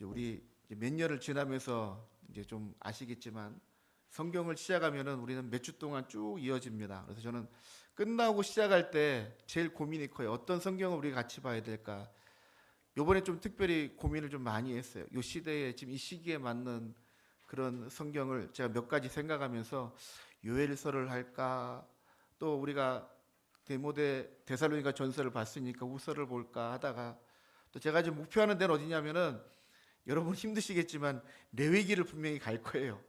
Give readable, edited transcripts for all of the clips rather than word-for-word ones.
우리 몇 년을 지나면서 이제 좀 아시겠지만 성경을 시작하면은 우리는 몇 주 동안 쭉 이어집니다. 그래서 저는 끝나고 시작할 때 제일 고민이 커요. 어떤 성경을 우리가 같이 봐야 될까? 요번에 좀 특별히 고민을 좀 많이 했어요. 요 시대에 지금 이 시기에 맞는 그런 성경을 제가 몇 가지 생각하면서 요엘서를 할까? 또 우리가 데모데 데살로니가 전서를 봤으니까 후서를 볼까 하다가 또 제가 지금 목표하는 데는 어디냐면은 여러분 힘드시겠지만 레위기를 분명히 갈 거예요.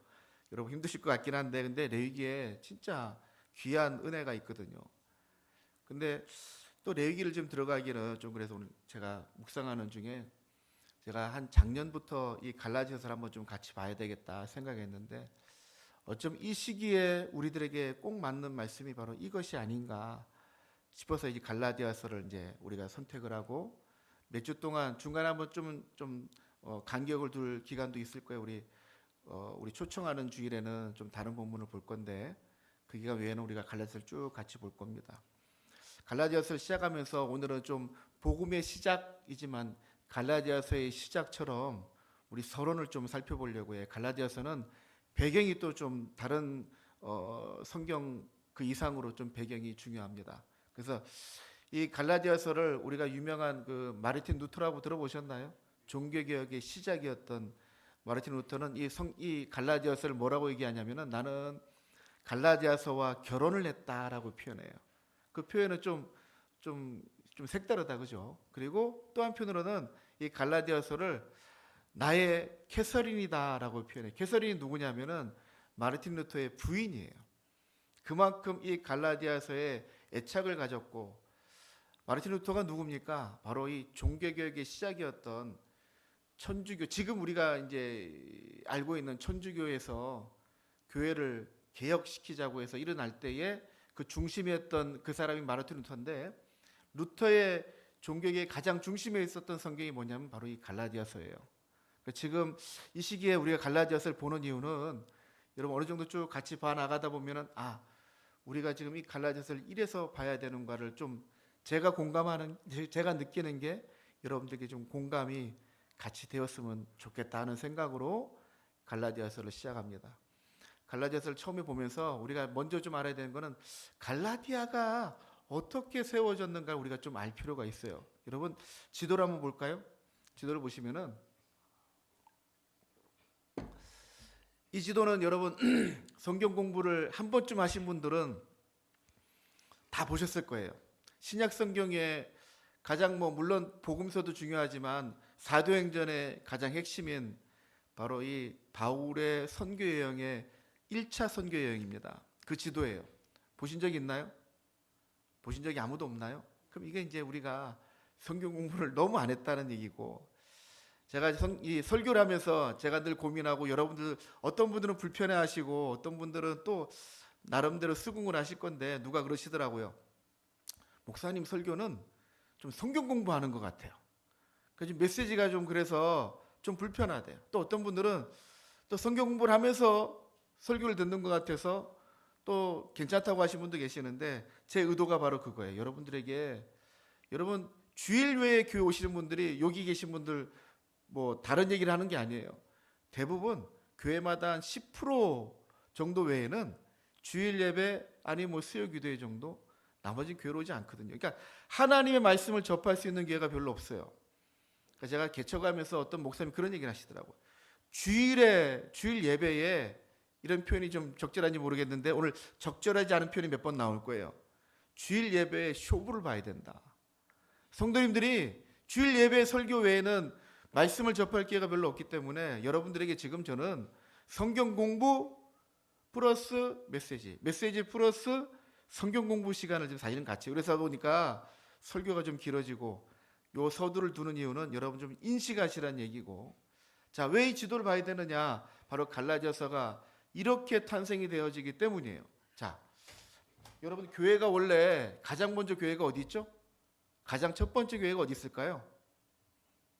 여러분 힘드실 것 같긴 한데 근데 레위기에 진짜 귀한 은혜가 있거든요. 근데 또 레위기를 좀 들어가기는 좀 그래서 오늘 제가 묵상하는 중에 제가 한 작년부터 이 갈라디아서를 한번 좀 같이 봐야 되겠다 생각했는데 어쩜 이 시기에 우리들에게 꼭 맞는 말씀이 바로 이것이 아닌가 싶어서 이 갈라디아서를 이제 우리가 선택을 하고 몇 주 동안 중간에 한번 좀 간격을 둘 기간도 있을 거예요. 우리 초청하는 주일에는 좀 다른 본문을 볼 건데 그 기간 외에는 우리가 갈라디아서를 쭉 같이 볼 겁니다. 갈라디아서를 시작하면서 오늘은 좀 복음의 시작이지만 갈라디아서의 시작처럼 우리 서론을 좀 살펴보려고 해요. 갈라디아서는 배경이 또 좀 다른 성경 그 이상으로 좀 배경이 중요합니다. 그래서 이 갈라디아서를 우리가 유명한 그 마르틴 루터라고 들어보셨나요? 종교개혁의 시작이었던 마르틴 루터는 이 갈라디아서를 뭐라고 얘기하냐면은 나는 갈라디아서와 결혼을 했다라고 표현해요. 그 표현은 좀 색다르다 그죠? 그리고 또 한편으로는 이 갈라디아서를 나의 캐서린이다라고 표현해. 캐서린이 누구냐면은 마르틴 루터의 부인이에요. 그만큼 이 갈라디아서에 애착을 가졌고 마르틴 루터가 누굽니까? 바로 이 종교개혁의 시작이었던 천주교, 지금 우리가 이제 알고 있는 천주교에서 교회를 개혁시키자고 해서 일어날 때에 그 중심이었던 그 사람이 마르틴 루터인데 루터의 종교개혁의 가장 중심에 있었던 성경이 뭐냐면 바로 이 갈라디아서예요. 지금 이 시기에 우리가 갈라디아서를 보는 이유는 여러분 어느 정도 쭉 같이 봐 나가다 보면은 우리가 지금 이 갈라디아서를 1에서 봐야 되는가를 좀 제가 느끼는 게 여러분들에게 좀 공감이 같이 되었으면 좋겠다 하는 생각으로 갈라디아서를 시작합니다. 갈라디아서를 처음에 보면서 우리가 먼저 좀 알아야 되는 거는 갈라디아가 어떻게 세워졌는가 우리가 좀 알 필요가 있어요. 여러분 지도를 한번 볼까요? 지도를 보시면은 이 지도는 여러분 성경 공부를 한 번쯤 하신 분들은 다 보셨을 거예요. 신약 성경에 가장 물론 복음서도 중요하지만 사도행전의 가장 핵심인 바로 이 바울의 선교 여행의 1차 선교 여행입니다. 그 지도예요. 보신 적 있나요? 보신 적이 아무도 없나요? 그럼 이게 이제 우리가 성경 공부를 너무 안 했다는 얘기고 제가 이 설교를 하면서 제가 늘 고민하고 여러분들 어떤 분들은 불편해하시고 어떤 분들은 또 나름대로 수긍을 하실 건데 누가 그러시더라고요. 목사님 설교는 좀 성경 공부하는 것 같아요. 그래서 메시지가 좀 그래서 좀 불편하대요. 또 어떤 분들은 또 성경 공부를 하면서 설교를 듣는 것 같아서 또 괜찮다고 하신 분도 계시는데 제 의도가 바로 그거예요. 여러분 주일 외에 교회 오시는 분들이 여기 계신 분들 다른 얘기를 하는 게 아니에요. 대부분 교회마다 한 10% 정도 외에는 주일 예배 아니 수요 기도회 정도 나머지는 교회로 오지 않거든요. 그러니까 하나님의 말씀을 접할 수 있는 기회가 별로 없어요. 그러니까 제가 개척하면서 어떤 목사님이 그런 얘기를 하시더라고요. 주일 예배에 이런 표현이 좀 적절한지 모르겠는데 오늘 적절하지 않은 표현이 몇 번 나올 거예요. 주일 예배에 쇼부를 봐야 된다. 성도님들이 주일 예배 설교 외에는 말씀을 접할 기회가 별로 없기 때문에 여러분들에게 지금 저는 성경 공부 플러스 메시지 플러스 성경 공부 시간을 지금 사실은 같이 그래서 보니까 설교가 좀 길어지고 요 서두를 두는 이유는 여러분 좀 인식하시라는 얘기고 자, 왜 이 지도를 봐야 되느냐? 바로 갈라디아서가 이렇게 탄생이 되어지기 때문이에요. 자, 여러분 교회가 원래 가장 먼저 교회가 어디 있죠? 가장 첫 번째 교회가 어디 있을까요?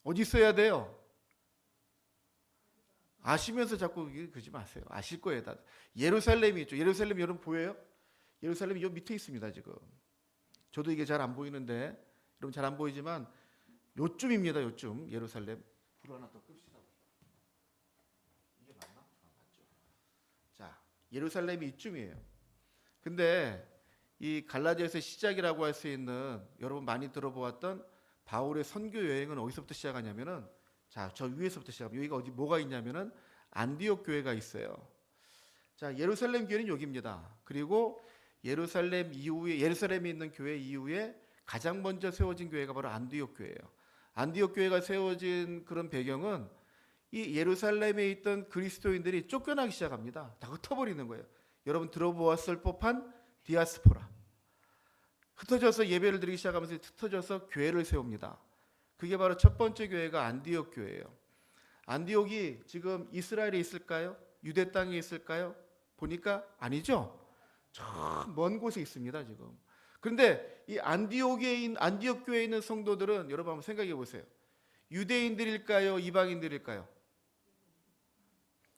어디 있어야 돼요? 아시면서 자꾸 그러지 마세요. 아실 거예요. 다. 예루살렘이 있죠. 예루살렘 여러분 보여요? 예루살렘이 요 밑에 있습니다. 지금. 저도 이게 잘 안 보이는데 여러분 잘 안 보이지만 요쯤입니다. 요쯤 예루살렘. 불 하나 더 끕시다. 자, 예루살렘이 이쯤이에요. 근데 이 갈라디아서의 시작이라고 할 수 있는 여러분 많이 들어보았던 바울의 선교 여행은 어디서부터 시작하냐면은 자, 저 위에서부터 시작합니다. 여기가 어디 뭐가 있냐면은 안디옥 교회가 있어요. 자, 예루살렘 교회는 여기입니다. 그리고 예루살렘 이후에 예루살렘에 있는 교회 이후에 가장 먼저 세워진 교회가 바로 안디옥 교회예요. 안디옥 교회가 세워진 그런 배경은 이 예루살렘에 있던 그리스도인들이 쫓겨나기 시작합니다. 다 흩어버리는 거예요. 여러분 들어보았을 법한 디아스포라. 흩어져서 예배를 드리기 시작하면서 흩어져서 교회를 세웁니다. 그게 바로 첫 번째 교회가 안디옥 교회예요. 안디옥이 지금 이스라엘에 있을까요? 유대 땅에 있을까요? 보니까 아니죠. 저 먼 곳에 있습니다, 지금. 그런데 이 안디옥 교회에 있는 성도들은 여러분 한번 생각해 보세요. 유대인들일까요? 이방인들일까요?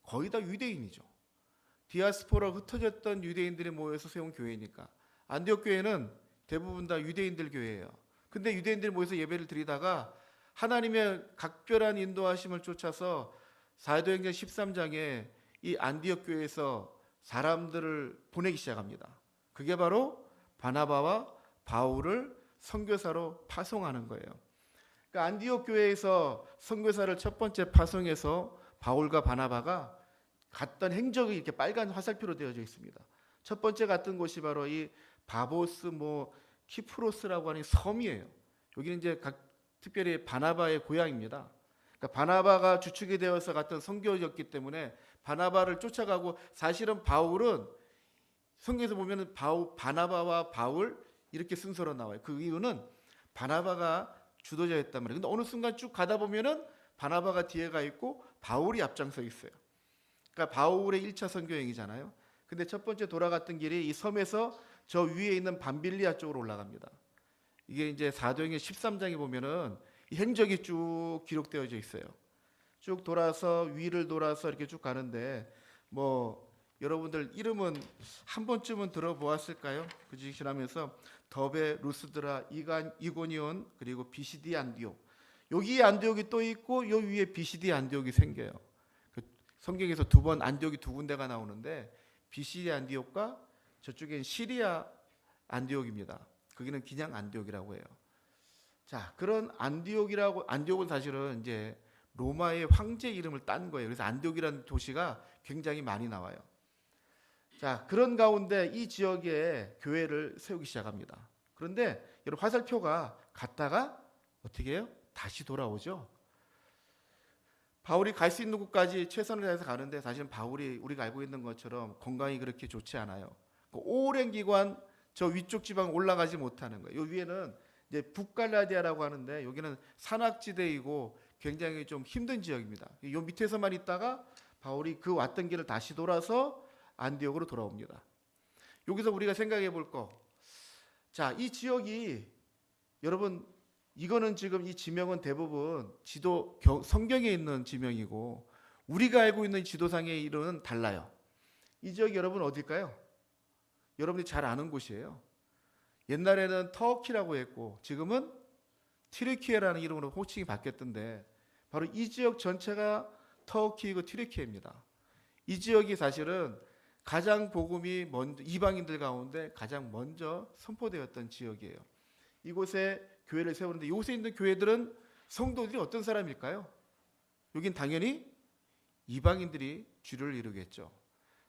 거의 다 유대인이죠. 디아스포라 흩어졌던 유대인들이 모여서 세운 교회니까. 안디옥 교회는 대부분 다 유대인들 교회예요. 근데 유대인들이 모여서 예배를 드리다가 하나님의 각별한 인도하심을 쫓아서 사도행전 13장에 이 안디옥 교회에서 사람들을 보내기 시작합니다. 그게 바로 바나바와 바울을 선교사로 파송하는 거예요. 그러니까 안디옥 교회에서 선교사를 첫 번째 파송해서 바울과 바나바가 갔던 행적이 이렇게 빨간 화살표로 되어져 있습니다. 첫 번째 갔던 곳이 바로 이 바보스 키프로스라고 하는 섬이에요. 여기는 이제 특별히 바나바의 고향입니다. 그러니까 바나바가 주축이 되어서 갔던 선교였기 때문에 바나바를 쫓아가고 사실은 바울은 성경에서 보면은 바나바와 바울 이렇게 순서로 나와요. 그 이유는 바나바가 주도자였단 말이에요. 근데 어느 순간 쭉 가다 보면은 바나바가 뒤에 가 있고 바울이 앞장서 있어요. 그러니까 바울의 1차 선교 여행이잖아요. 근데 첫 번째 돌아갔던 길이 이 섬에서 저 위에 있는 밤빌리아 쪽으로 올라갑니다. 이게 이제 사도행전 13장에 보면은 이 행적이 쭉 기록되어져 있어요. 쭉 돌아서 위를 돌아서 이렇게 쭉 가는데 뭐 여러분들 이름은 한 번쯤은 들어보았을까요? 그 지나면서 더베, 루스드라, 이고니온 그리고 비시디 안디옥. 여기 안디옥이 또 있고 요 위에 비시디 안디옥이 생겨요. 성경에서 두 번 안디옥이 두 군데가 나오는데 비시디 안디옥과 저쪽엔 시리아 안디옥입니다. 거기는 그냥 안디옥이라고 해요. 자, 그런 안디옥은 사실은 이제 로마의 황제 이름을 딴 거예요. 그래서 안디옥이라는 도시가 굉장히 많이 나와요. 자, 그런 가운데 이 지역에 교회를 세우기 시작합니다. 그런데 여러분 화살표가 갔다가 어떻게 해요? 다시 돌아오죠. 바울이 갈 수 있는 곳까지 최선을 다해서 가는데 사실은 바울이 우리가 알고 있는 것처럼 건강이 그렇게 좋지 않아요. 오랜 기간 저 위쪽 지방 올라가지 못하는 거예요. 요 위에는 이제 북갈라디아라고 하는데 여기는 산악지대이고 굉장히 좀 힘든 지역입니다. 요 밑에서만 있다가 바울이 그 왔던 길을 다시 돌아서 안디옥으로 돌아옵니다. 여기서 우리가 생각해 볼 거. 자, 이 지역이 여러분 이거는 지금 이 지명은 대부분 성경에 있는 지명이고 우리가 알고 있는 지도상의 이름은 달라요. 이 지역이 여러분 어딜까요? 여러분이 잘 아는 곳이에요. 옛날에는 터키라고 했고 지금은 튀르키예라는 이름으로 호칭이 바뀌었던데 바로 이 지역 전체가 터키이고 튀르키예입니다. 이 지역이 사실은 가장 복음이 먼저 이방인들 가운데 가장 먼저 선포되었던 지역이에요. 이곳에 교회를 세우는데 이곳에 있는 교회들은 성도들이 어떤 사람일까요? 여긴 당연히 이방인들이 주를 이루겠죠.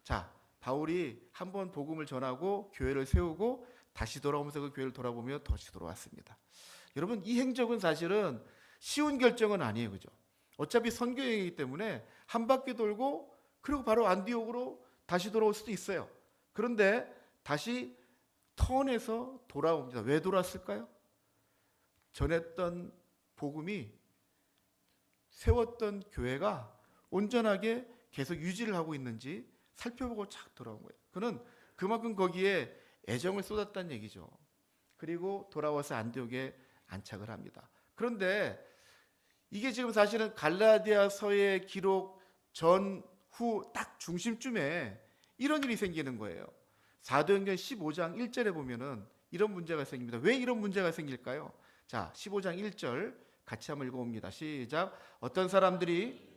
자, 바울이 한번 복음을 전하고 교회를 세우고 다시 돌아오면서 그 교회를 돌아보며 다시 돌아왔습니다. 여러분 이 행적은 사실은 쉬운 결정은 아니에요. 그죠? 어차피 선교여행이기 때문에 한 바퀴 돌고 그리고 바로 안디옥으로 다시 돌아올 수도 있어요. 그런데 다시 턴해서 돌아옵니다. 왜 돌아왔을까요? 전했던 복음이 세웠던 교회가 온전하게 계속 유지를 하고 있는지 살펴보고 착 돌아온 거예요. 그는 그만큼 거기에 애정을 쏟았다는 얘기죠. 그리고 돌아와서 안디옥에 안착을 합니다. 그런데 이게 지금 사실은 갈라디아서의 기록 전후 딱 중심쯤에 이런 일이 생기는 거예요. 사도행전 15장 1절에 보면은 이런 문제가 생깁니다. 왜 이런 문제가 생길까요? 자, 15장 1절 같이 한번 읽어봅니다. 시작. 어떤 사람들이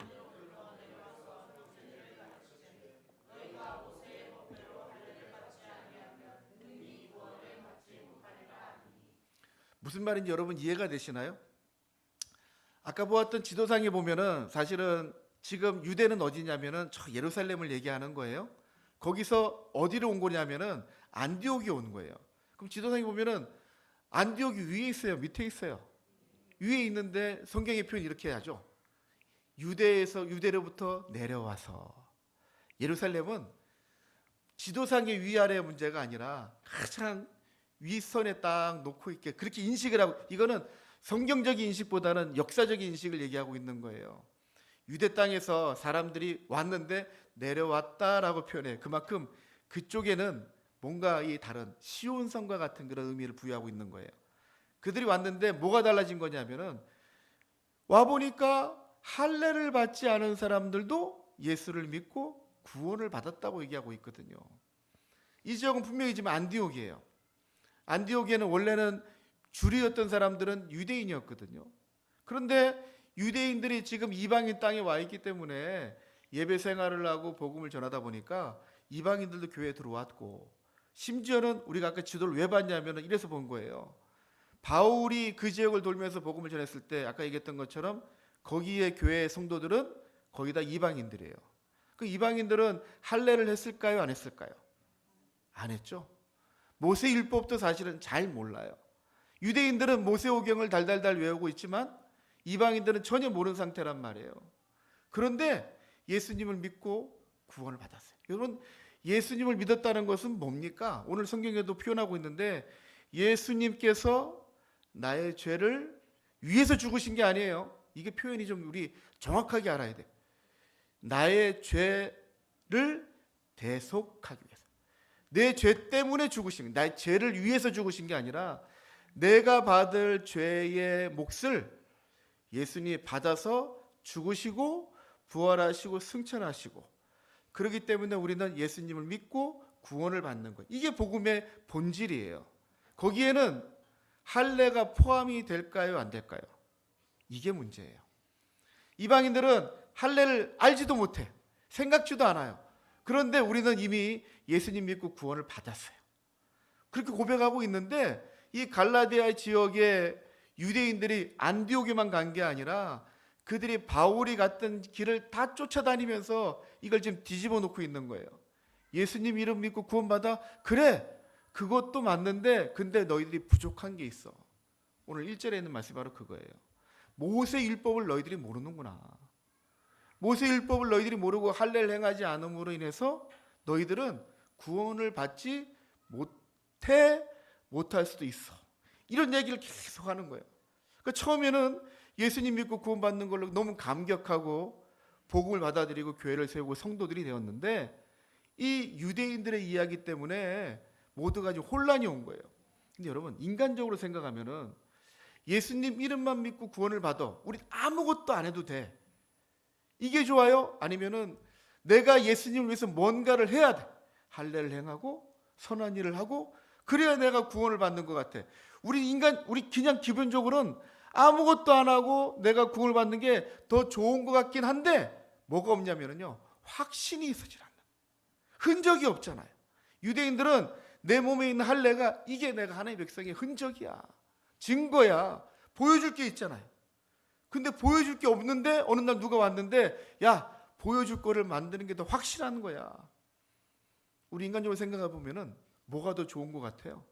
무슨 말인지 여러분 이해가 되시나요? 아까 보았던 지도상에 보면은 사실은 지금 유대는 어디냐면은 저 예루살렘을 얘기하는 거예요. 거기서 어디로 온 거냐면은 안디옥이 온 거예요. 그럼 지도상에 보면은 안디옥이 위에 있어요, 밑에 있어요? 위에 있는데 성경의 표현 이렇게 하죠. 유대로부터 내려와서. 예루살렘은 지도상의 위아래의 문제가 아니라 가장 윗선에 딱 놓고 있게 그렇게 인식을 하고, 이거는 성경적인 인식보다는 역사적인 인식을 얘기하고 있는 거예요. 유대 땅에서 사람들이 왔는데 내려왔다라고 표현해. 그만큼 그쪽에는 뭔가 이 다른 시온성과 같은 그런 의미를 부여하고 있는 거예요. 그들이 왔는데 뭐가 달라진 거냐면은 와보니까 할례를 받지 않은 사람들도 예수를 믿고 구원을 받았다고 얘기하고 있거든요. 이 지역은 분명히 지금 안디옥이에요. 안디옥에는 원래는 주류였던 사람들은 유대인이었거든요. 그런데 유대인들이 지금 이방인 땅에 와 있기 때문에 예배 생활을 하고 복음을 전하다 보니까 이방인들도 교회에 들어왔고, 심지어는 우리가 아까 지도를 왜 봤냐면 이래서 본 거예요. 바울이 그 지역을 돌면서 복음을 전했을 때 아까 얘기했던 것처럼 거기에 교회 성도들은 거의 다 이방인들이에요. 그 이방인들은 할례를 했을까요? 안 했을까요? 안 했죠. 모세 율법도 사실은 잘 몰라요. 유대인들은 모세오경을 달달달 외우고 있지만 이방인들은 전혀 모르는 상태란 말이에요. 그런데 예수님을 믿고 구원을 받았어요. 여러분, 예수님을 믿었다는 것은 뭡니까? 오늘 성경에도 표현하고 있는데 예수님께서 나의 죄를 위해서 죽으신 게 아니에요. 이게 표현이 좀 우리 정확하게 알아야 돼. 나의 죄를 대속하기 위해서, 내 죄 때문에 죽으신, 나의 죄를 위해서 죽으신 게 아니라 내가 받을 죄의 몫을 예수님이 받아서 죽으시고 부활하시고 승천하시고, 그렇기 때문에 우리는 예수님을 믿고 구원을 받는 거예요. 이게 복음의 본질이에요. 거기에는 할례가 포함이 될까요, 안 될까요? 이게 문제예요. 이방인들은 할례를 알지도 못해, 생각지도 않아요. 그런데 우리는 이미 예수님 믿고 구원을 받았어요. 그렇게 고백하고 있는데 이 갈라디아 지역의 유대인들이 안디옥에만 간 게 아니라 그들이 바울이 갔던 길을 다 쫓아다니면서 이걸 지금 뒤집어 놓고 있는 거예요. 예수님 이름 믿고 구원받아? 그래, 그것도 맞는데 근데 너희들이 부족한 게 있어. 오늘 1절에 있는 말씀이 바로 그거예요. 모세 율법을 너희들이 모르는구나. 모세 율법을 너희들이 모르고 할례를 행하지 않음으로 인해서 너희들은 구원을 받지 못할 수도 있어. 이런 얘기를 계속 하는 거예요. 그러니까 처음에는 예수님 믿고 구원받는 걸로 너무 감격하고 복음을 받아들이고 교회를 세우고 성도들이 되었는데 이 유대인들의 이야기 때문에 모두가 지금 혼란이 온 거예요. 근데 여러분, 인간적으로 생각하면은 예수님 이름만 믿고 구원을 받아, 우리 아무것도 안 해도 돼, 이게 좋아요? 아니면은 내가 예수님을 위해서 뭔가를 해야 돼, 할례를 행하고 선한 일을 하고 그래야 내가 구원을 받는 것 같아. 우리 그냥 기본적으로는 아무것도 안 하고 내가 구원을 받는 게 더 좋은 것 같긴 한데 뭐가 없냐면요, 확신이 있어질 않는, 흔적이 없잖아요. 유대인들은 내 몸에 있는 할례가 이게 내가 하나님의 백성의 흔적이야, 증거야, 보여줄 게 있잖아요. 근데 보여줄 게 없는데 어느 날 누가 왔는데 야, 보여줄 거를 만드는 게 더 확실한 거야. 우리 인간적으로 생각해 보면은 뭐가 더 좋은 것 같아요?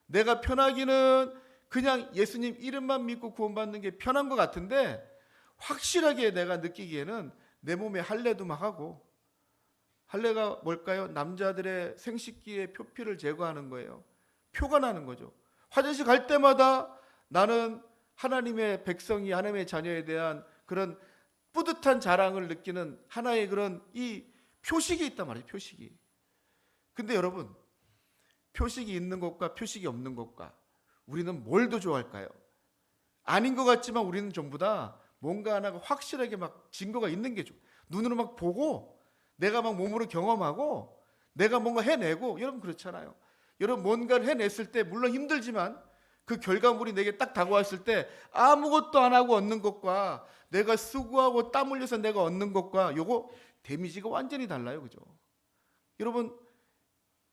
내가 편하기는 그냥 예수님 이름만 믿고 구원받는 게 편한 것 같은데 확실하게 내가 느끼기에는 내 몸에 할례도 막 하고, 할례가 뭘까요? 남자들의 생식기의 표피를 제거하는 거예요. 표가 나는 거죠. 화장실 갈 때마다 나는 하나님의 백성이, 하나님의 자녀에 대한 그런 뿌듯한 자랑을 느끼는 하나의 그런 이 표식이 있단 말이에요. 표식이. 근데 여러분, 표식이 있는 것과 표식이 없는 것과 우리는 뭘 더 좋아할까요? 아닌 것 같지만 우리는 전부 다 뭔가 하나가 확실하게 막 증거가 있는 게 좋아. 눈으로 막 보고 내가 막 몸으로 경험하고 내가 뭔가 해내고. 여러분 그렇잖아요. 여러분 뭔가를 해냈을 때 물론 힘들지만 그 결과물이 내게 딱 다가왔을 때 아무것도 안 하고 얻는 것과 내가 수고하고 땀 흘려서 내가 얻는 것과 요거 데미지가 완전히 달라요. 그죠? 여러분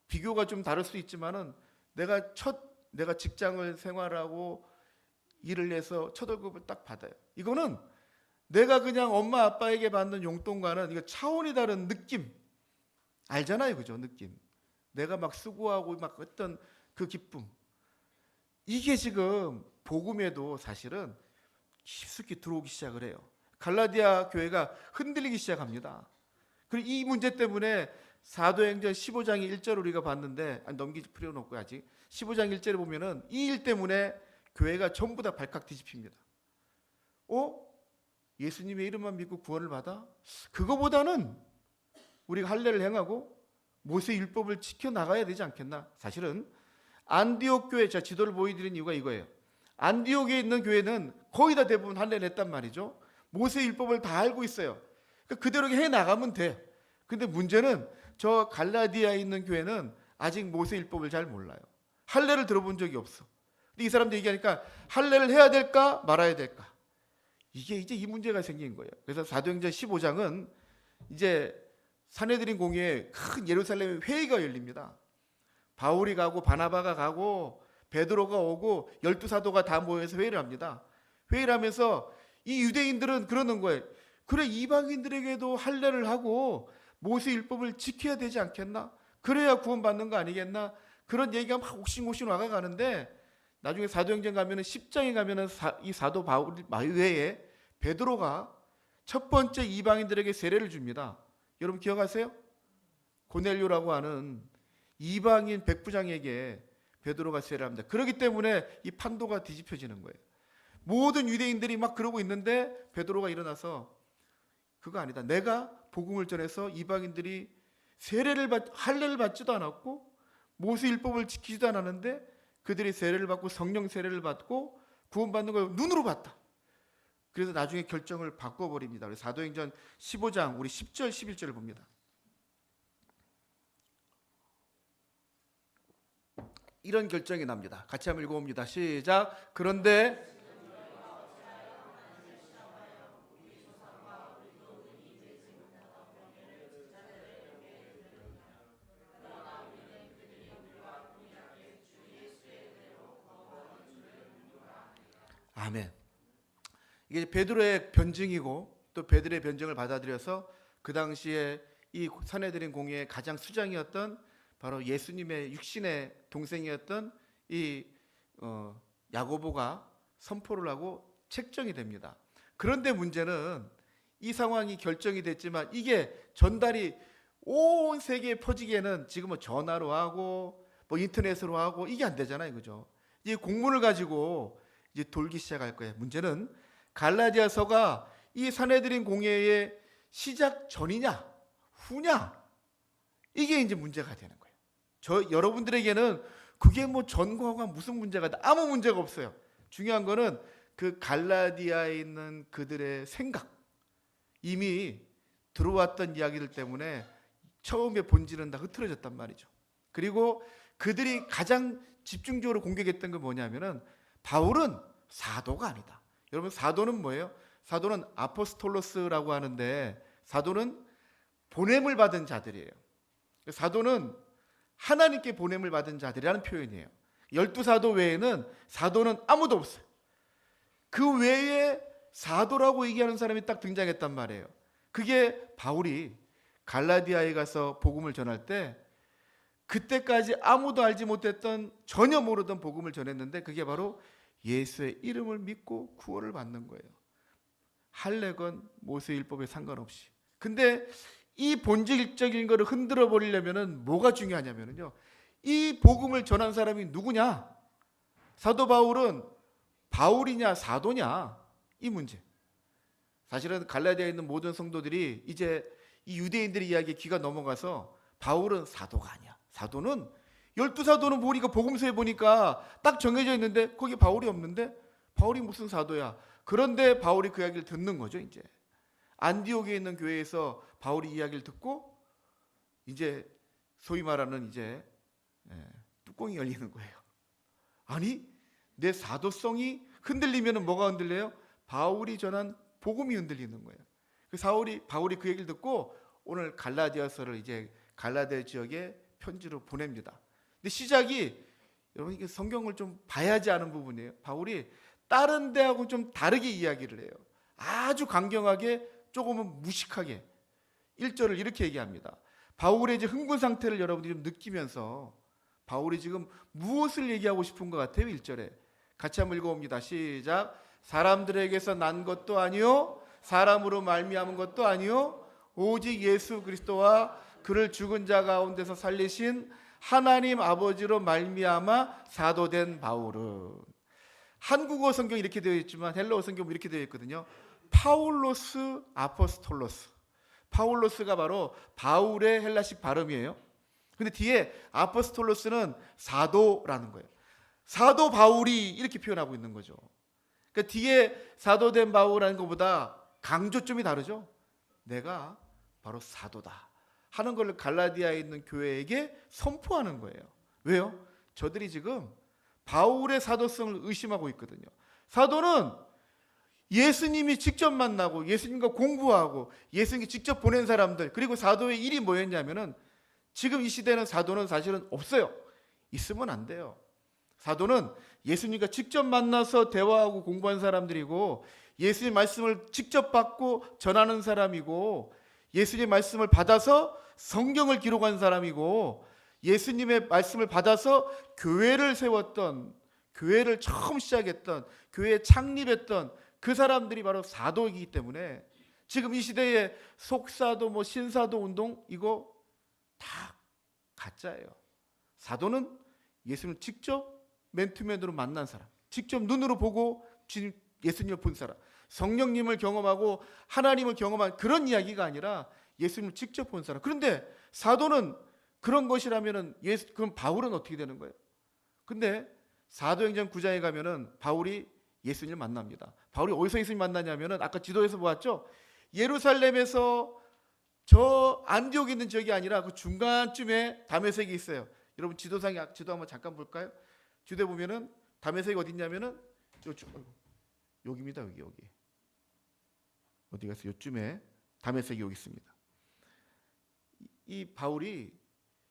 비교가 좀 다를 수 있지만은 내가 직장을 생활하고 일을 해서 첫 월급을 딱 받아요. 이거는 내가 그냥 엄마 아빠에게 받는 용돈과는 이거 차원이 다른 느낌 알잖아요, 그죠? 느낌. 내가 막 수고하고 막 어떤 그 기쁨. 이게 지금 복음에도 사실은 깊숙이 들어오기 시작을 해요. 갈라디아 교회가 흔들리기 시작합니다. 그리고 이 문제 때문에 사도행전 15장 1절 우리가 봤는데 넘길 필요는 없고 아직 15장 1절에 보면은 이 일 때문에 교회가 전부 다 발칵 뒤집힙니다. 예수님의 이름만 믿고 구원을 받아? 그거보다는 우리가 할례를 행하고 모세 율법을 지켜 나가야 되지 않겠나? 사실은 안디옥 교회, 제가 지도를 보여드린 이유가 이거예요. 안디옥에 있는 교회는 거의 다 대부분 할례를 했단 말이죠. 모세 율법을 다 알고 있어요. 그대로 해 나가면 돼. 근데 문제는 저 갈라디아에 있는 교회는 아직 모세 율법을 잘 몰라요. 할례를 들어본 적이 없어. 근데 이 사람들 얘기하니까 할례를 해야 될까 말아야 될까? 이게 이제 이 문제가 생긴 거예요. 그래서 사도행전 15장은 이제 산헤드린 공회에 큰 예루살렘에 회의가 열립니다. 바울이 가고 바나바가 가고 베드로가 오고 12사도가 다 모여서 회의를 합니다. 회의를 하면서 이 유대인들은 그러는 거예요. 그래, 이방인들에게도 할례를 하고 모세 율법을 지켜야 되지 않겠나? 그래야 구원받는 거 아니겠나? 그런 얘기가 막 옥신옥신 와가 가는데 나중에 사도행전 가면은 10장에 가면은 이 사도 바울 외에 베드로가 첫 번째 이방인들에게 세례를 줍니다. 여러분 기억하세요? 고넬료라고 하는 이방인 백부장에게 베드로가 세례를 합니다. 그렇기 때문에 이 판도가 뒤집혀지는 거예요. 모든 유대인들이 막 그러고 있는데 베드로가 일어나서 그거 아니다. 내가 복음을 전해서 이방인들이 할례를 받지도 않았고 모세 율법을 지키지도 않았는데 그들이 세례를 받고 성령 세례를 받고 구원받는 걸 눈으로 봤다. 그래서 나중에 결정을 바꿔버립니다. 사도행전 15장 우리 10절 11절을 봅니다. 이런 결정이 납니다. 같이 한번 읽어봅니다. 시작. 그런데 아멘. 이게 베드로의 변증이고 또 베드로의 변증을 받아들여서 그 당시에 이 산헤드린 공회의 가장 수장이었던 바로 예수님의 육신의 동생이었던 이 야고보가 선포를 하고 책정이 됩니다. 그런데 문제는 이 상황이 결정이 됐지만 이게 전달이 온 세계에 퍼지기에는 지금은 전화로 하고 뭐 인터넷으로 하고 이게 안 되잖아요, 그죠? 이 공문을 가지고 이제 돌기 시작할 거예요. 문제는 갈라디아서가 이 산헤드린 공회의 시작 전이냐 후냐 이게 이제 문제가 되는 거예요. 여러분들에게는 그게 뭐 전과가 무슨 문제가 돼? 아무 문제가 없어요. 중요한 거는 그 갈라디아에 있는 그들의 생각, 이미 들어왔던 이야기들 때문에 처음에 본질은 다 흐트러졌단 말이죠. 그리고 그들이 가장 집중적으로 공격했던 게 뭐냐면은 바울은 사도가 아니다. 여러분 사도는 뭐예요? 사도는 아포스톨로스라고 하는데 사도는 보냄을 받은 자들이에요. 사도는 하나님께 보냄을 받은 자들이라는 표현이에요. 12사도 외에는 사도는 아무도 없어요. 그 외에 사도라고 얘기하는 사람이 딱 등장했단 말이에요. 그게 바울이 갈라디아에 가서 복음을 전할 때 그때까지 아무도 알지 못했던 전혀 모르던 복음을 전했는데 그게 바로 예수의 이름을 믿고 구원을 받는 거예요. 할례건 모세 율법에 상관없이. 근데 이 본질적인 거를 흔들어 버리려면은 뭐가 중요하냐면요. 이 복음을 전한 사람이 누구냐? 사도 바울은 바울이냐 사도냐? 이 문제. 사실은 갈라디아에 있는 모든 성도들이 이제 이 유대인들의 이야기에 귀가 넘어가서 바울은 사도가 아니야. 사도는 12사도는 우리가 복음서에 보니까 딱 정해져 있는데 거기 바울이 없는데 바울이 무슨 사도야. 그런데 바울이 그 이야기를 듣는 거죠. 이제 안디옥에 있는 교회에서 바울이 이야기를 듣고 이제 소위 말하는 이제 뚜껑이 열리는 거예요. 아니 내 사도성이 흔들리면 뭐가 흔들려요? 바울이 전한 복음이 흔들리는 거예요. 바울이 그 얘기를 듣고 오늘 갈라디아서를 이제 갈라디아 지역에 편지로 보냅니다. 근데 시작이 여러분 이게 성경을 좀 봐야지 아는 부분이에요. 바울이 다른 데하고 좀 다르게 이야기를 해요. 아주 강경하게, 조금은 무식하게 1절을 이렇게 얘기합니다. 바울의 이제 흥분 상태를 여러분들이 좀 느끼면서 바울이 지금 무엇을 얘기하고 싶은 것 같아요? 1절에 같이 한번 읽어봅니다. 시작. 사람들에게서 난 것도 아니요 사람으로 말미암은 것도 아니요 오직 예수 그리스도와 그를 죽은 자 가운데서 살리신 하나님 아버지로 말미암아 사도된 바울은. 한국어 성경 이렇게 되어 있지만 헬라어 성경 이렇게 되어 있거든요. 파울로스 아포스톨로스. 파울로스가 바로 바울의 헬라식 발음이에요. 근데 뒤에 아포스톨로스는 사도라는 거예요. 사도 바울이 이렇게 표현하고 있는 거죠. 그러니까 뒤에 사도된 바울이라는 것보다 강조점이 다르죠. 내가 바로 사도다 하는 걸 갈라디아에 있는 교회에게 선포하는 거예요. 왜요? 저들이 지금 바울의 사도성을 의심하고 있거든요. 사도는 예수님이 직접 만나고 예수님과 공부하고 예수님이 직접 보낸 사람들, 그리고 사도의 일이 뭐였냐면은 지금 이 시대는 사도는 사실은 없어요. 있으면 안 돼요. 사도는 예수님과 직접 만나서 대화하고 공부한 사람들이고 예수님 말씀을 직접 받고 전하는 사람이고 예수님 말씀을 받아서 성경을 기록한 사람이고 예수님의 말씀을 받아서 교회를 세웠던, 교회를 처음 시작했던, 교회 창립했던 그 사람들이 바로 사도이기 때문에 지금 이 시대에 속사도 뭐 신사도 운동 이거 다 가짜예요. 사도는 예수님을 직접 맨투맨으로 만난 사람, 직접 눈으로 보고 예수님을 본 사람, 성령님을 경험하고 하나님을 경험한 그런 이야기가 아니라 예수님을 직접 본 사람. 그런데 사도는 그런 것이라면은 그럼 바울은 어떻게 되는 거예요? 근데 사도행전 9장에 가면은 바울이 예수님을 만납니다. 바울이 어디서 예수님 만나냐면은 아까 지도에서 보았죠? 예루살렘에서 저 안디옥에 있는 지역이 아니라 그 중간쯤에 다메섹이 있어요. 여러분 지도 한번 잠깐 볼까요? 지도에 보면은 다메섹이 어디 있냐면은 여기입니다. 여기 어디 갔어요? 요쯤에 다메섹이 여기 있습니다. 이 바울이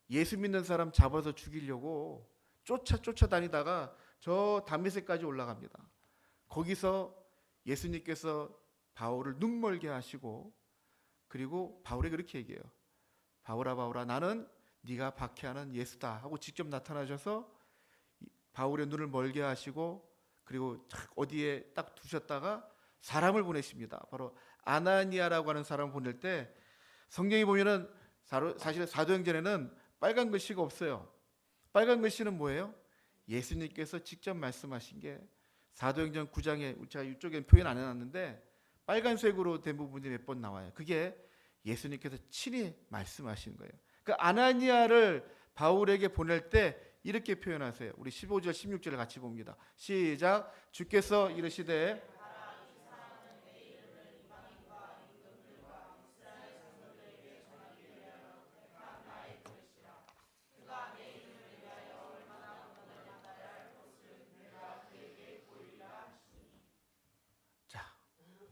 예수 믿는 사람 잡아서 죽이려고 쫓아다니다가 저 다메섹까지 올라갑니다. 거기서 예수님께서 바울을 눈멀게 하시고 그리고 바울에게 그렇게 얘기해요. 바울아 나는 네가 박해하는 예수다 하고 직접 나타나셔서 바울의 눈을 멀게 하시고 그리고 어디에 딱 두셨다가 사람을 보내십니다. 바로 아나니아라고 하는 사람을 보낼 때 성경이 보면은 사실 사도행전에는 빨간 글씨가 없어요. 빨간 글씨는 뭐예요? 예수님께서 직접 말씀하신 게 사도행전 9장에 제가 이쪽엔 표현 안 해놨는데 빨간색으로 된 부분이 몇 번 나와요. 그게 예수님께서 친히 말씀하신 거예요. 그 아나니아를 바울에게 보낼 때 이렇게 표현하세요. 우리 15절 16절을 같이 봅니다. 시작. 주께서 이르시되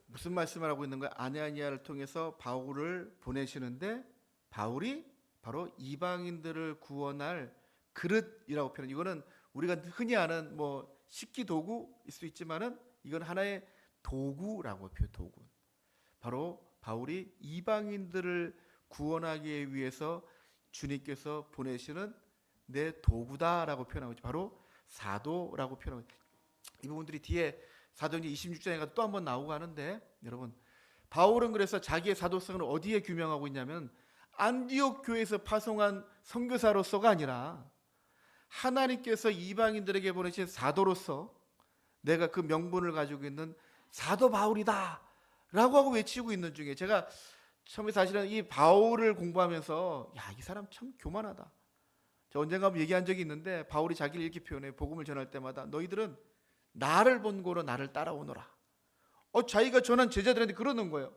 무슨 말씀을 하고 있는 거야? 아나니아를 통해서 바울을 보내시는데 바울이 바로 이방인들을 구원할 그릇이라고 표현. 이거는 우리가 흔히 아는 뭐 식기 도구일 수 있지만은 이건 하나의 도구라고 표현. 도구. 바로 바울이 이방인들을 구원하기 위해서 주님께서 보내시는 내 도구다라고 표현하고 있죠. 바로 사도라고 표현하고 있죠. 이 부분들이 뒤에 사도행전 26장에 가도 또 한 번 나오고 하는데 여러분 바울은 그래서 자기의 사도성을 어디에 규명하고 있냐면 안디옥 교회에서 파송한 선교사로서가 아니라 하나님께서 이방인들에게 보내신 사도로서 내가 그 명분을 가지고 있는 사도 바울이다 라고 하고 외치고 있는 중에 제가 처음에 사실은 이 바울을 공부하면서 이 사람 참 교만하다. 제가 언젠가 한번 얘기한 적이 있는데 바울이 자기를 이렇게 표현해. 복음을 전할 때마다 너희들은 나를 본고로 나를 따라오너라. 자기가 전한 제자들한테 그러는 거예요.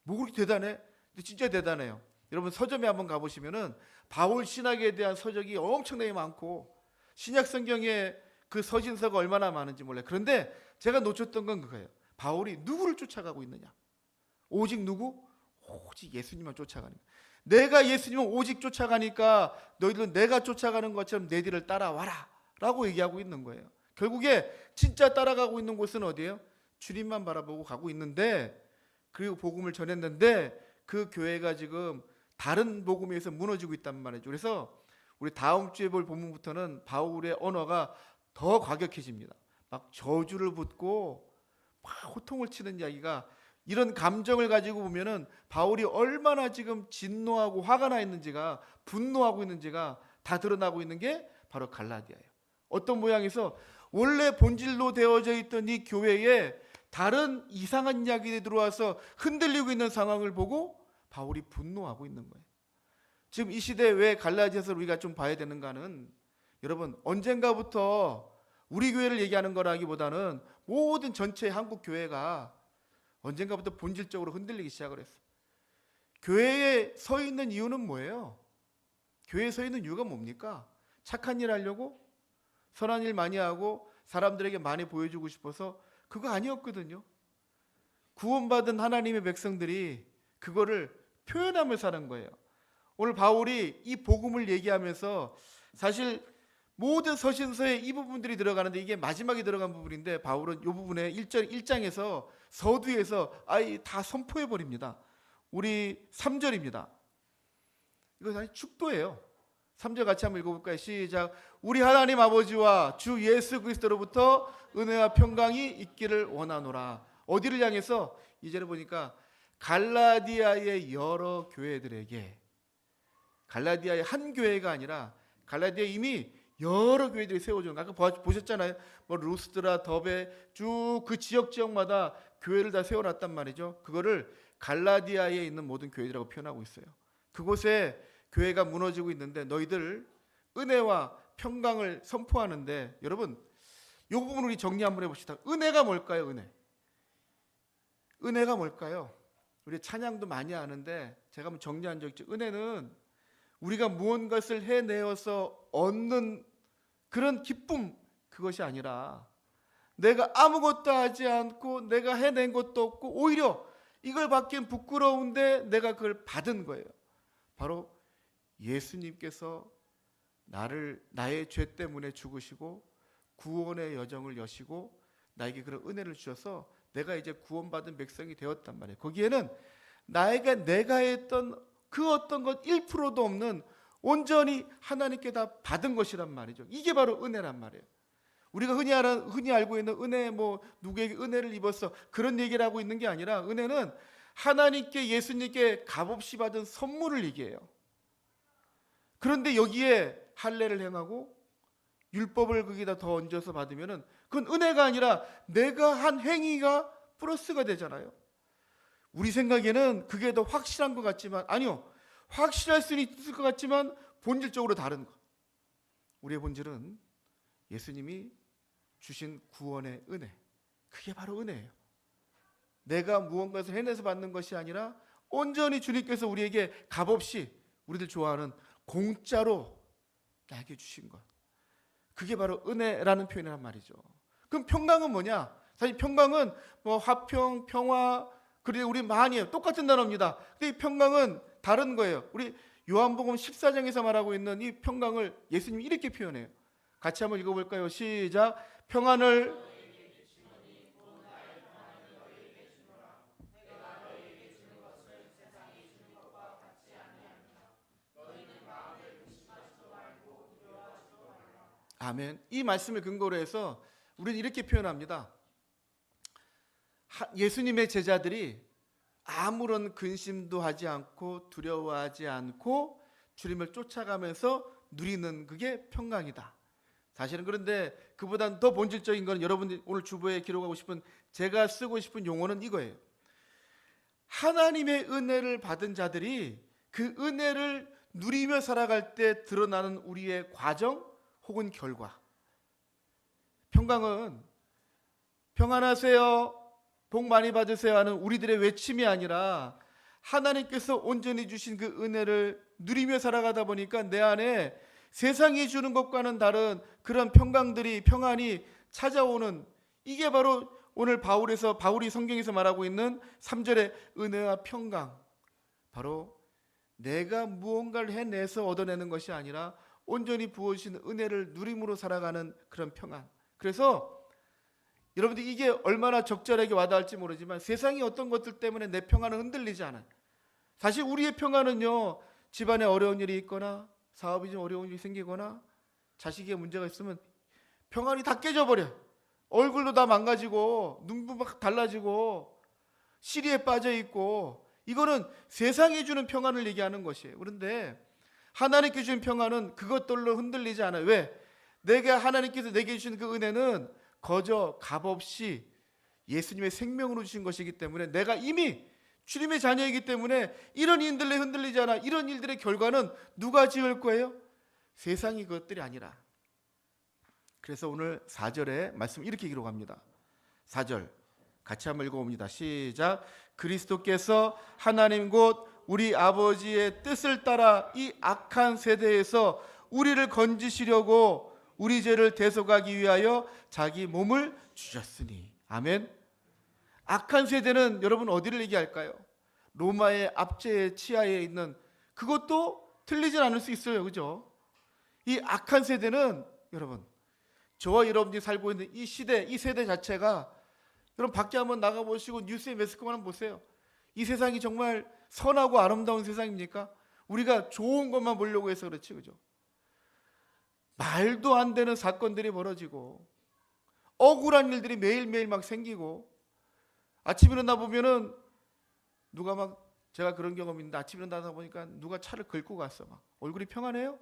뭐 그렇게 대단해? 근데 진짜 대단해요. 여러분 서점에 한번 가보시면은 바울 신학에 대한 서적이 엄청나게 많고 신약 성경에 그 서신서가 얼마나 많은지 몰라요. 그런데 제가 놓쳤던 건 그거예요. 바울이 누구를 쫓아가고 있느냐? 오직 누구? 오직 예수님만 쫓아가는 거예요. 내가 예수님을 오직 쫓아가니까 너희들은 내가 쫓아가는 것처럼 내 뒤를 따라와라 라고 얘기하고 있는 거예요. 결국에 진짜 따라가고 있는 곳은 어디예요? 주님만 바라보고 가고 있는데, 그리고 복음을 전했는데 그 교회가 지금 다른 복음에 의해서 무너지고 있단 말이죠. 그래서 우리 다음 주에 볼 본문부터는 바울의 언어가 더 과격해집니다. 막 저주를 붓고 막 호통을 치는 이야기가, 이런 감정을 가지고 보면은 바울이 얼마나 지금 진노하고 화가 나 있는지가, 분노하고 있는지가 다 드러나고 있는 게 바로 갈라디아예요. 어떤 모양에서 원래 본질로 되어져 있던 이 교회에 다른 이상한 이야기들이 들어와서 흔들리고 있는 상황을 보고 바울이 분노하고 있는 거예요. 지금 이 시대에 왜 갈라디아서를 우리가 좀 봐야 되는가는, 여러분 언젠가부터 우리 교회를 얘기하는 거라기보다는 모든 전체 한국 교회가 언젠가부터 본질적으로 흔들리기 시작을 했어요. 교회에 서 있는 이유는 뭐예요? 교회에 서 있는 이유가 뭡니까? 착한 일 하려고? 선한 일 많이 하고 사람들에게 많이 보여주고 싶어서? 그거 아니었거든요. 구원받은 하나님의 백성들이 그거를 표현하며 사는 거예요. 오늘 바울이 이 복음을 얘기하면서 사실 모든 서신서에 이 부분들이 들어가는데 이게 마지막에 들어간 부분인데, 바울은 이 부분에 1장에서 서두에서 아예 다 선포해 버립니다. 우리 3절입니다. 이거 사실 축도예요. 3절 같이 한번 읽어볼까요? 시작. 우리 하나님 아버지와 주 예수 그리스도로부터 은혜와 평강이 있기를 원하노라. 어디를 향해서? 2절에 보니까 갈라디아의 여러 교회들에게, 갈라디아의 한 교회가 아니라 갈라디아에 이미 여러 교회들이 세워져요. 아까 보셨잖아요. 뭐 루스드라, 더베, 쭉 그 지역마다 교회를 다 세워놨단 말이죠. 그거를 갈라디아에 있는 모든 교회들이라고 표현하고 있어요. 그곳에 교회가 무너지고 있는데 너희들 은혜와 평강을 선포하는데, 여러분 이 부분 우리 정리 한번 해봅시다. 은혜가 뭘까요? 은혜가 뭘까요? 우리 찬양도 많이 아는데 제가 한번 정리한 적 있죠. 은혜는 우리가 무언가를 해내어서 얻는 그런 기쁨, 그것이 아니라 내가 아무것도 하지 않고 내가 해낸 것도 없고 오히려 이걸 받기엔 부끄러운데 내가 그걸 받은 거예요. 바로 예수님께서 나의 죄 때문에 죽으시고 구원의 여정을 여시고 나에게 그런 은혜를 주셔서 내가 이제 구원받은 백성이 되었단 말이에요. 거기에는 내가 했던 그 어떤 것 1%도 없는 온전히 하나님께 다 받은 것이란 말이죠. 이게 바로 은혜란 말이에요. 우리가 흔히 알고 있는 은혜, 뭐 누구에게 은혜를 입었어, 그런 얘기를 하고 있는 게 아니라, 은혜는 하나님께, 예수님께 값없이 받은 선물을 얘기해요. 그런데 여기에 할례를 행하고 율법을 거기다 더 얹어서 받으면은 그건 은혜가 아니라 내가 한 행위가 플러스가 되잖아요. 우리 생각에는 그게 더 확실한 것 같지만, 아니요, 확실할 수는 있을 것 같지만 본질적으로 다른 것. 우리의 본질은 예수님이 주신 구원의 은혜, 그게 바로 은혜예요. 내가 무언가를 해내서 받는 것이 아니라 온전히 주님께서 우리에게 값없이, 우리들 좋아하는 공짜로 나에게 주신 것, 그게 바로 은혜라는 표현이란 말이죠. 그럼 평강은 뭐냐? 사실 평강은 뭐 화평, 평화, 그리고 우리 많이 해요. 똑같은 단어입니다. 근데 이 평강은 다른 거예요. 우리 요한복음 14장에서 말하고 있는 이 평강을 예수님이 이렇게 표현해요. 같이 한번 읽어볼까요? 시작. 평안을 아멘. 이 말씀을 근거로 해서 우리는 이렇게 표현합니다. 예수님의 제자들이 아무런 근심도 하지 않고 두려워하지 않고 주님을 쫓아가면서 누리는 그게 평강이다. 사실은 그런데 그보다는 더 본질적인 건, 여러분들이 오늘 주보에 기록하고 싶은, 제가 쓰고 싶은 용어는 이거예요. 하나님의 은혜를 받은 자들이 그 은혜를 누리며 살아갈 때 드러나는 우리의 과정 혹은 결과. 평강은 평안하세요, 복 많이 받으세요 하는 우리들의 외침이 아니라 하나님께서 온전히 주신 그 은혜를 누리며 살아가다 보니까 내 안에 세상이 주는 것과는 다른 그런 평안이 찾아오는, 이게 바로 오늘 바울이 성경에서 말하고 있는 3절의 은혜와 평강. 바로 내가 무언가를 해내서 얻어내는 것이 아니라 온전히 부어주신 은혜를 누림으로 살아가는 그런 평안. 그래서 여러분들 이게 얼마나 적절하게 와닿을지 모르지만 세상의 어떤 것들 때문에 내 평안은 흔들리지 않아요. 사실 우리의 평안은요, 집안에 어려운 일이 있거나 사업이 좀 어려운 일이 생기거나 자식의 문제가 있으면 평안이 다 깨져버려요. 얼굴도 다 망가지고 눈도 막 달라지고 시리에 빠져 있고, 이거는 세상이 주는 평안을 얘기하는 것이에요. 그런데 하나님께 주신 평안은 그것들로 흔들리지 않아요. 왜? 내가 하나님께서 내게 주신 그 은혜는 거저 값없이 예수님의 생명으로 주신 것이기 때문에 내가 이미 주님의 자녀이기 때문에 이런 일들에 흔들리지 않아. 이런 일들의 결과는 누가 지을 거예요? 세상이 그것들이 아니라. 그래서 오늘 4절에 말씀 이렇게 기록합니다. 4절 같이 한번 읽어봅니다. 시작. 그리스도께서 하나님 곧 우리 아버지의 뜻을 따라 이 악한 세대에서 우리를 건지시려고 우리 죄를 대속하기 위하여 자기 몸을 주셨으니. 아멘. 악한 세대는 여러분 어디를 얘기할까요? 로마의 압제의 치하에 있는, 그것도 틀리진 않을 수 있어요. 그죠? 이 악한 세대는 여러분, 저와 여러분들이 살고 있는 이 시대, 이 세대 자체가, 여러분 밖에 한번 나가보시고 뉴스에 매스컴만 한번 보세요. 이 세상이 정말 선하고 아름다운 세상입니까? 우리가 좋은 것만 보려고 해서 그렇지, 그죠? 말도 안 되는 사건들이 벌어지고 억울한 일들이 매일매일 막 생기고, 아침 일어나 보면은 누가 막, 제가 그런 경험이 있는데 아침 일어나다 보니까 누가 차를 긁고 갔어. 막 얼굴이 평안해요?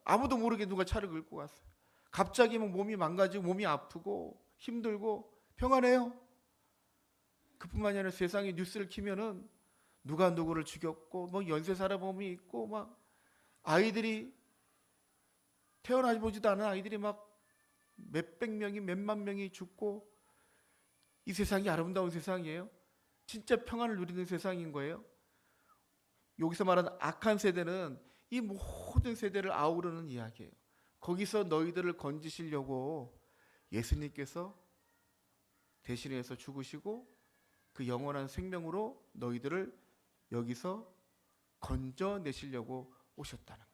아무도 모르게 누가 차를 긁고 갔어요. 갑자기 막 몸이 망가지고 몸이 아프고 힘들고 평안해요? 그뿐만이 아니라 세상에 뉴스를 키면은 누가 누구를 죽였고 뭐 연쇄 살해범이 있고 막 아이들이, 태어나지 보지도 않은 아이들이 막 몇백 명이 몇만 명이 죽고, 이 세상이 아름다운 세상이에요? 진짜 평안을 누리는 세상인 거예요? 여기서 말하는 악한 세대는 이 모든 세대를 아우르는 이야기예요. 거기서 너희들을 건지시려고 예수님께서 대신해서 죽으시고 그 영원한 생명으로 너희들을 여기서 건져내시려고 오셨다는 거예요.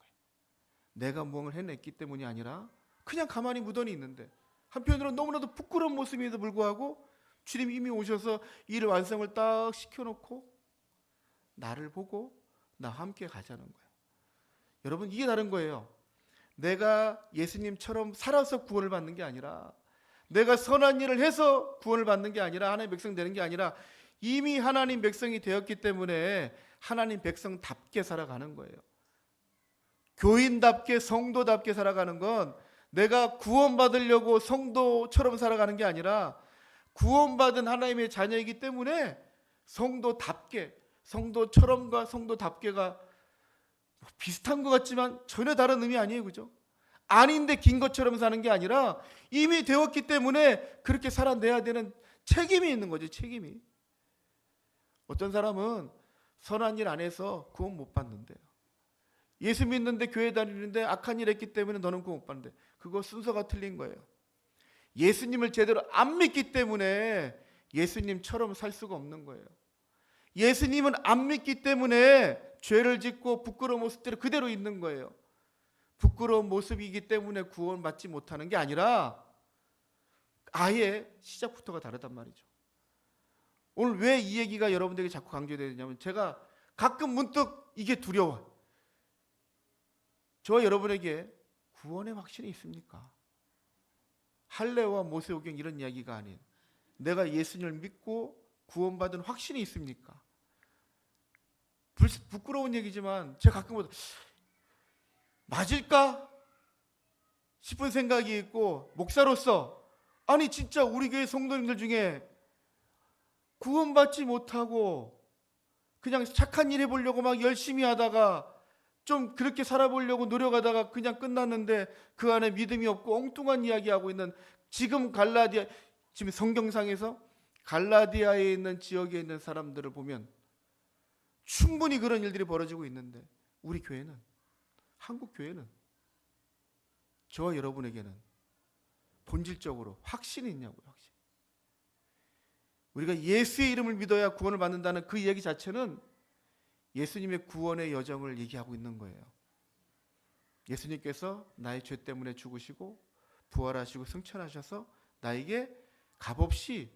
내가 무엇을 해냈기 때문이 아니라 그냥 가만히 무던히 있는데, 한편으로는 너무나도 부끄러운 모습임에도 불구하고 주님이 이미 오셔서 일 완성을 딱 시켜놓고 나를 보고 나와 함께 가자는 거예요. 여러분, 이게 다른 거예요. 내가 예수님처럼 살아서 구원을 받는 게 아니라, 내가 선한 일을 해서 구원을 받는 게 아니라, 하나님 백성 되는 게 아니라, 이미 하나님 백성이 되었기 때문에 하나님 백성답게 살아가는 거예요. 교인답게, 성도답게 살아가는 건 내가 구원받으려고 성도처럼 살아가는 게 아니라, 구원받은 하나님의 자녀이기 때문에 성도답게, 성도처럼과 성도답게가 비슷한 것 같지만 전혀 다른 의미 아니에요. 그죠? 아닌데 긴 것처럼 사는 게 아니라 이미 되었기 때문에 그렇게 살아내야 되는 책임이 있는 거죠. 책임이. 어떤 사람은 선한 일 안 해서 구원 못 받는데요. 예수 믿는데 교회 다니는데 악한 일 했기 때문에 너는 구원 못 받는데, 그거 순서가 틀린 거예요. 예수님을 제대로 안 믿기 때문에 예수님처럼 살 수가 없는 거예요. 예수님은 안 믿기 때문에 죄를 짓고 부끄러운 모습대로 그대로 있는 거예요. 부끄러운 모습이기 때문에 구원받지 못하는 게 아니라 아예 시작부터가 다르단 말이죠. 오늘 왜 이 얘기가 여러분들에게 자꾸 강조되느냐면, 제가 가끔 문득 이게 두려워요. 저와 여러분에게 구원의 확신이 있습니까? 할례와 모세오경 이런 이야기가 아닌, 내가 예수님을 믿고 구원받은 확신이 있습니까? 부끄러운 얘기지만 제가 가끔 맞을까 싶은 생각이 있고, 목사로서 아니 진짜 우리 교회 성도님들 중에 구원받지 못하고 그냥 착한 일 해보려고 막 열심히 하다가 좀 그렇게 살아보려고 노력하다가 그냥 끝났는데 그 안에 믿음이 없고 엉뚱한 이야기하고 있는, 지금 지금 성경상에서 갈라디아에 있는 지역에 있는 사람들을 보면 충분히 그런 일들이 벌어지고 있는데, 우리 교회는, 한국 교회는, 저와 여러분에게는 본질적으로 확신이 있냐고요. 확신. 우리가 예수의 이름을 믿어야 구원을 받는다는 그 이야기 자체는 예수님의 구원의 여정을 얘기하고 있는 거예요. 예수님께서 나의 죄 때문에 죽으시고 부활하시고 승천하셔서 나에게 값없이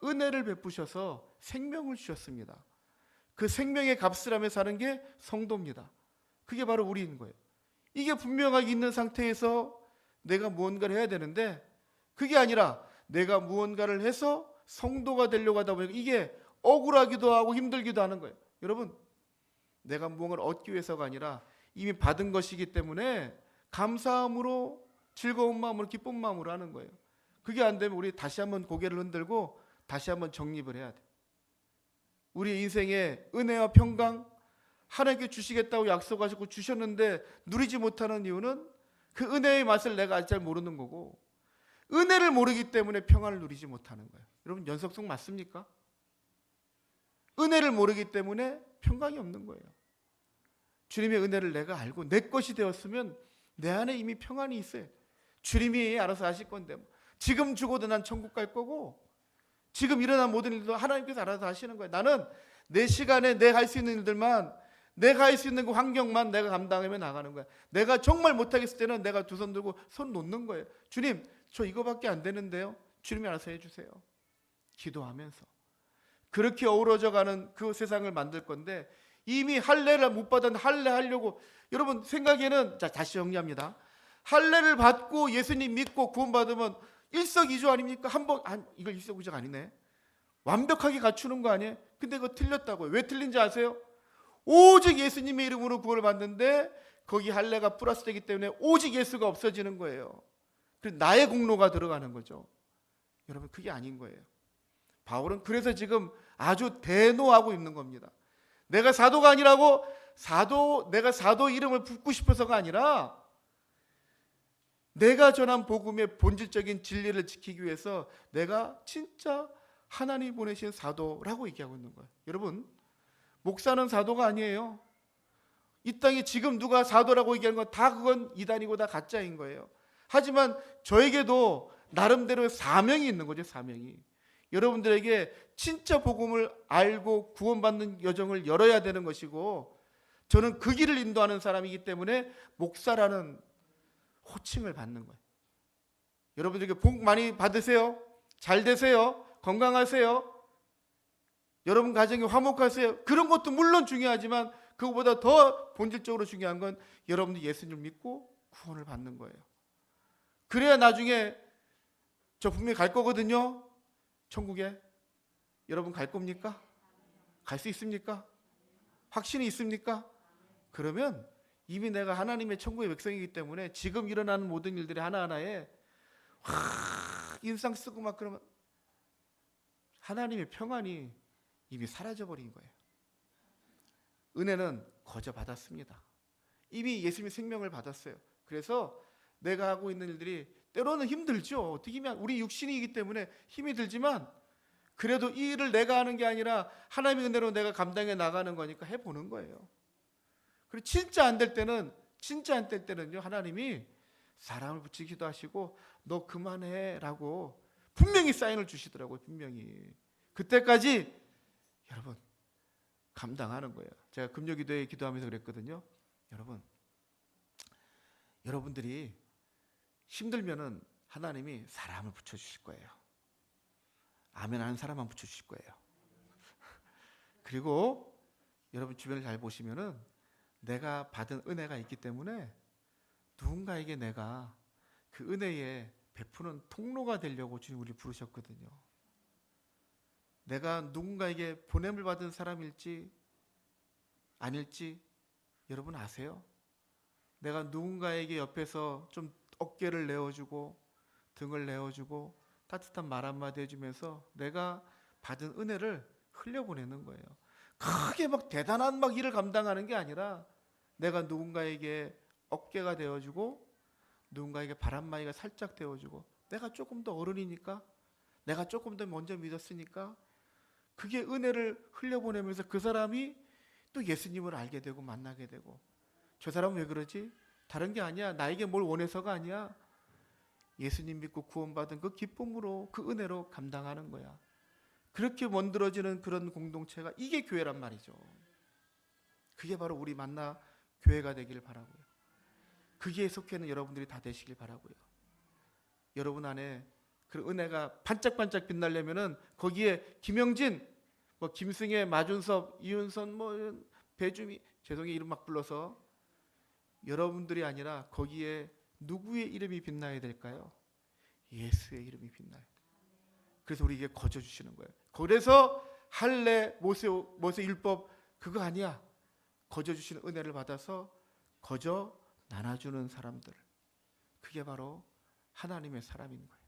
은혜를 베푸셔서 생명을 주셨습니다. 그 생명의 값을 하며 사는 게 성도입니다. 그게 바로 우리인 거예요. 이게 분명하게 있는 상태에서 내가 무언가를 해야 되는데, 그게 아니라 내가 무언가를 해서 성도가 되려고 하다 보니까 이게 억울하기도 하고 힘들기도 하는 거예요. 여러분, 내가 무언가를 얻기 위해서가 아니라 이미 받은 것이기 때문에 감사함으로, 즐거운 마음으로, 기쁜 마음으로 하는 거예요. 그게 안 되면 우리 다시 한번 고개를 흔들고 다시 한번 정립을 해야 돼. 우리 인생의 은혜와 평강, 하나님께 주시겠다고 약속하시고 주셨는데 누리지 못하는 이유는 그 은혜의 맛을 내가 아직 잘 모르는 거고, 은혜를 모르기 때문에 평안을 누리지 못하는 거예요. 여러분, 연속성 맞습니까? 은혜를 모르기 때문에 평강이 없는 거예요. 주님의 은혜를 내가 알고 내 것이 되었으면 내 안에 이미 평안이 있어요. 주님이 알아서 하실 건데, 지금 죽어도 난 천국 갈 거고, 지금 일어난 모든 일도 하나님께서 알아서 하시는 거예요. 나는 내 시간에 내가 할 수 있는 일들만, 내가 할 수 있는 그 환경만 내가 감당하며 나가는 거야. 내가 정말 못하겠을 때는 내가 두 손 들고 손 놓는 거예요. 주님, 저 이거밖에 안 되는데요, 주님이 알아서 해주세요. 기도하면서 그렇게 어우러져 가는 그 세상을 만들 건데, 이미 할례를 못 받았는데 할례 하려고, 여러분 생각에는, 자 다시 정리합니다. 할례를 받고 예수님 믿고 구원받으면 일석이조 아닙니까? 이걸 일석이조가 아니네. 완벽하게 갖추는 거 아니에요? 근데 그거 틀렸다고요. 왜 틀린지 아세요? 오직 예수님의 이름으로 구원을 받는데 거기 할례가 플러스 되기 때문에 오직 예수가 없어지는 거예요. 그래서 나의 공로가 들어가는 거죠. 여러분, 그게 아닌 거예요. 바울은 그래서 지금 아주 대노하고 있는 겁니다. 내가 사도가 아니라고, 내가 사도 이름을 붙고 싶어서가 아니라 내가 전한 복음의 본질적인 진리를 지키기 위해서 내가 진짜 하나님 보내신 사도라고 얘기하고 있는 거예요. 여러분, 목사는 사도가 아니에요. 이 땅에 지금 누가 사도라고 얘기하는 건 다 그건 이단이고 다 가짜인 거예요. 하지만 저에게도 나름대로의 사명이 있는 거죠. 사명이. 여러분들에게 진짜 복음을 알고 구원받는 여정을 열어야 되는 것이고, 저는 그 길을 인도하는 사람이기 때문에 목사라는 호칭을 받는 거예요. 여러분들에게 복 많이 받으세요. 잘 되세요. 건강하세요. 여러분 가정이 화목하세요. 그런 것도 물론 중요하지만 그것보다 더 본질적으로 중요한 건 여러분들이 예수님을 믿고 구원을 받는 거예요. 그래야 나중에 저 분명히 갈 거거든요. 천국에. 여러분 갈 겁니까? 갈 수 있습니까? 확신이 있습니까? 그러면 이미 내가 하나님의 천국의 백성이기 때문에 지금 일어나는 모든 일들이 하나하나에 인상 쓰고 막 그러면 하나님의 평안이 이미 사라져버린 거예요. 은혜는 거저 받았습니다. 이미 예수님의 생명을 받았어요. 그래서 내가 하고 있는 일들이 때로는 힘들죠. 어떻게 하면 우리 육신이기 때문에 힘이 들지만, 그래도 이 일을 내가 하는 게 아니라 하나님의 은혜로 내가 감당해 나가는 거니까 해보는 거예요. 그리고 진짜 안 될 때는요, 하나님이 사람을 붙이기도 하시고 너 그만해 라고 분명히 사인을 주시더라고요. 분명히. 그때까지 여러분 감당하는 거예요. 제가 금요기도에 기도하면서 그랬거든요. 여러분들이 힘들면은 하나님이 사람을 붙여주실 거예요. 아멘 하는 사람만 붙여주실 거예요. 그리고 여러분 주변을 잘 보시면은 내가 받은 은혜가 있기 때문에 누군가에게 내가 그 은혜에 베푸는 통로가 되려고 주님 우리를 부르셨거든요. 내가 누군가에게 보냄을 받은 사람일지 아닐지 여러분 아세요? 내가 누군가에게 옆에서 좀 어깨를 내어주고 등을 내어주고 따뜻한 말 한마디 해주면서 내가 받은 은혜를 흘려보내는 거예요. 크게 막 대단한 막 일을 감당하는 게 아니라 내가 누군가에게 어깨가 되어주고 누군가에게 바람막이가 살짝 되어주고, 내가 조금 더 어른이니까, 내가 조금 더 먼저 믿었으니까 그게 은혜를 흘려보내면서 그 사람이 또 예수님을 알게 되고 만나게 되고, 저 사람은 왜 그러지? 다른 게 아니야. 나에게 뭘 원해서가 아니야. 예수님 믿고 구원받은 그 기쁨으로, 그 은혜로 감당하는 거야. 그렇게 만들어지는 그런 공동체가 이게 교회란 말이죠. 그게 바로 우리 만나 교회가 되기를 바라고요. 거기에 속해 있는 여러분들이 다 되시길 바라고요. 여러분 안에 그 은혜가 반짝반짝 빛나려면은 거기에 김영진, 뭐 김승혜, 마준섭, 이윤선, 뭐 배주미, 죄송해요 이름 막 불러서 여러분들이 아니라 거기에 누구의 이름이 빛나야 될까요? 예수의 이름이 빛나요. 그래서 우리에게 거저 주시는 거예요. 그래서 할례, 모세 율법 그거 아니야. 거저 주시는 은혜를 받아서 거저 나눠주는 사람들, 그게 바로 하나님의 사람인 거예요.